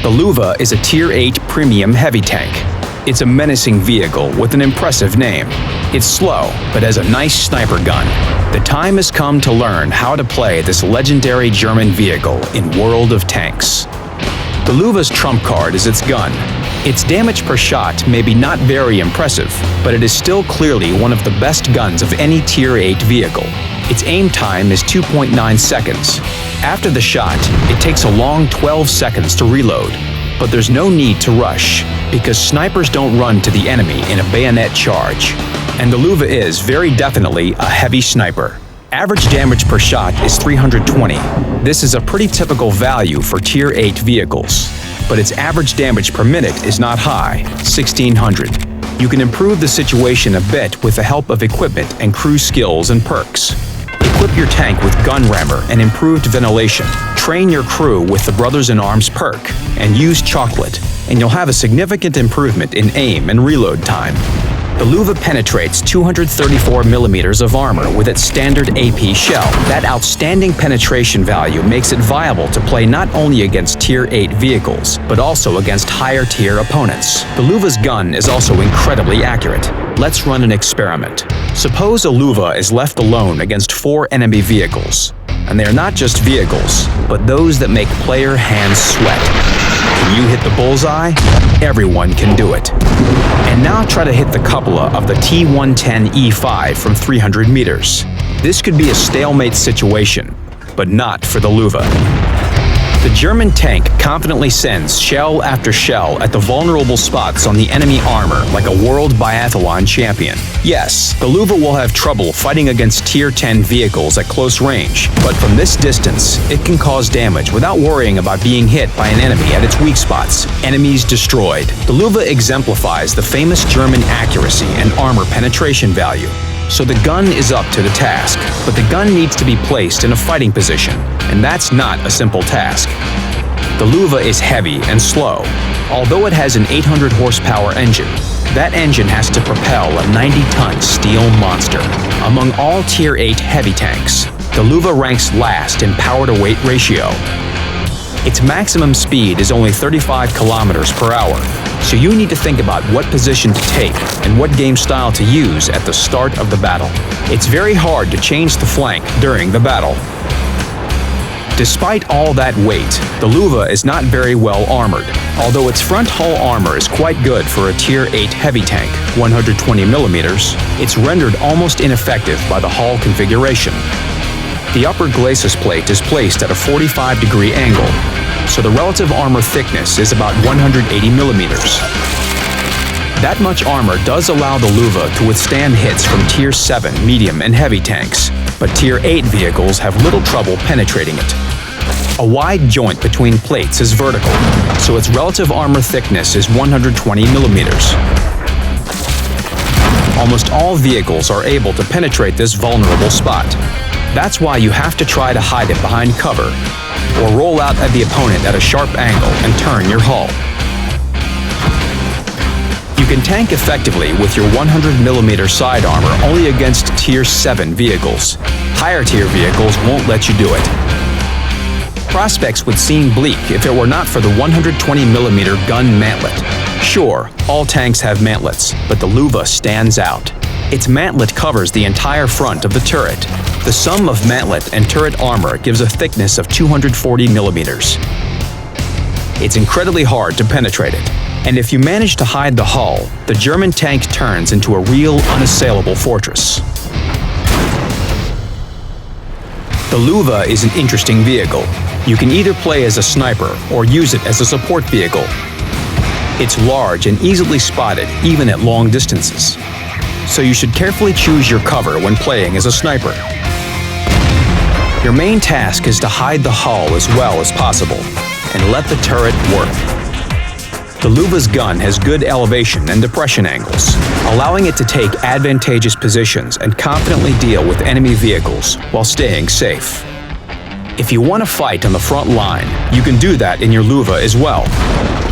The Luva is a Tier 8 premium heavy tank. It's a menacing vehicle with an impressive name. It's slow, but has a nice sniper gun. The time has come to learn how to play this legendary German vehicle in World of Tanks. The Luva's trump card is its gun. Its damage per shot may be not very impressive, but it is still clearly one of the best guns of any Tier 8 vehicle. Its aim time is 2.9 seconds. After the shot, it takes a long 12 seconds to reload. But there's no need to rush, because snipers don't run to the enemy in a bayonet charge. And the Luva is very definitely a heavy sniper. Average damage per shot is 320. This is a pretty typical value for Tier 8 vehicles. But its average damage per minute is not high, 1600. You can improve the situation a bit with the help of equipment and crew skills and perks. Equip your tank with gun rammer and improved ventilation. Train your crew with the Brothers-in-Arms perk, and use chocolate, and you'll have a significant improvement in aim and reload time. The Luva penetrates 234 millimeters of armor with its standard AP shell. That outstanding penetration value makes it viable to play not only against Tier 8 vehicles, but also against higher tier opponents. The Luva's gun is also incredibly accurate. Let's run an experiment. Suppose a Luva is left alone against 4 enemy vehicles. And they are not just vehicles, but those that make player hands sweat. Can you hit the bullseye? Everyone can do it. And now try to hit the cupola of the T-110E5 from 300 meters. This could be a stalemate situation, but not for the Luva. The German tank confidently sends shell after shell at the vulnerable spots on the enemy armor like a world biathlon champion. Yes, the Luva will have trouble fighting against Tier 10 vehicles at close range, but from this distance, it can cause damage without worrying about being hit by an enemy at its weak spots. Enemies destroyed. The Luva exemplifies the famous German accuracy and armor penetration value. So the gun is up to the task, but the gun needs to be placed in a fighting position, and that's not a simple task. The Luva is heavy and slow. Although it has an 800 horsepower engine, that engine has to propel a 90-ton steel monster. Among all Tier 8 heavy tanks, the Luva ranks last in power-to-weight ratio. Its maximum speed is only 35 kilometers per hour, so you need to think about what position to take and what game style to use at the start of the battle. It's very hard to change the flank during the battle. Despite all that weight, the Luva is not very well armored. Although its front hull armor is quite good for a Tier 8 heavy tank, 120 millimeters, it's rendered almost ineffective by the hull configuration. The upper glacis plate is placed at a 45-degree angle, so the relative armor thickness is about 180 millimeters. That much armor does allow the Luva to withstand hits from Tier 7 medium and heavy tanks, but Tier 8 vehicles have little trouble penetrating it. A wide joint between plates is vertical, so its relative armor thickness is 120 millimeters. Almost all vehicles are able to penetrate this vulnerable spot. That's why you have to try to hide it behind cover, or roll out at the opponent at a sharp angle and turn your hull. You can tank effectively with your 100mm side armor only against Tier 7 vehicles. Higher tier vehicles won't let you do it. Prospects would seem bleak if it were not for the 120mm gun mantlet. Sure, all tanks have mantlets, but the Luva stands out. Its mantlet covers the entire front of the turret. The sum of mantlet and turret armor gives a thickness of 240 millimeters. It's incredibly hard to penetrate it, and if you manage to hide the hull, the German tank turns into a real unassailable fortress. The Luva is an interesting vehicle. You can either play as a sniper or use it as a support vehicle. It's large and easily spotted even at long distances, so you should carefully choose your cover when playing as a sniper. Your main task is to hide the hull as well as possible and let the turret work. The Luva's gun has good elevation and depression angles, allowing it to take advantageous positions and confidently deal with enemy vehicles while staying safe. If you want to fight on the front line, you can do that in your Luva as well.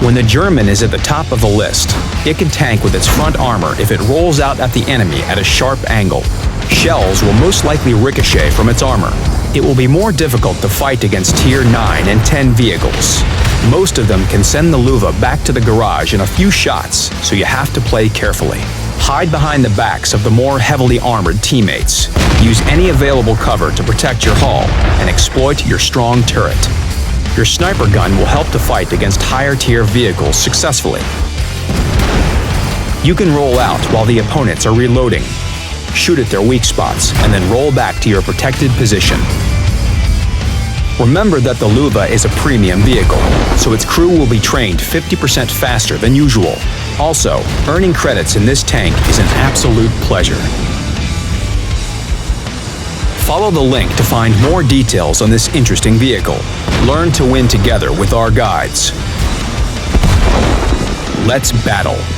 When the German is at the top of the list, it can tank with its front armor if it rolls out at the enemy at a sharp angle. Shells will most likely ricochet from its armor. It will be more difficult to fight against Tier 9 and 10 vehicles. Most of them can send the Luva back to the garage in a few shots, so you have to play carefully. Hide behind the backs of the more heavily armored teammates. Use any available cover to protect your hull and exploit your strong turret. Your sniper gun will help to fight against higher-tier vehicles successfully. You can roll out while the opponents are reloading. Shoot at their weak spots and then roll back to your protected position. Remember that the Luva is a premium vehicle, so its crew will be trained 50% faster than usual. Also, earning credits in this tank is an absolute pleasure. Follow the link to find more details on this interesting vehicle. Learn to win together with our guides. Let's battle!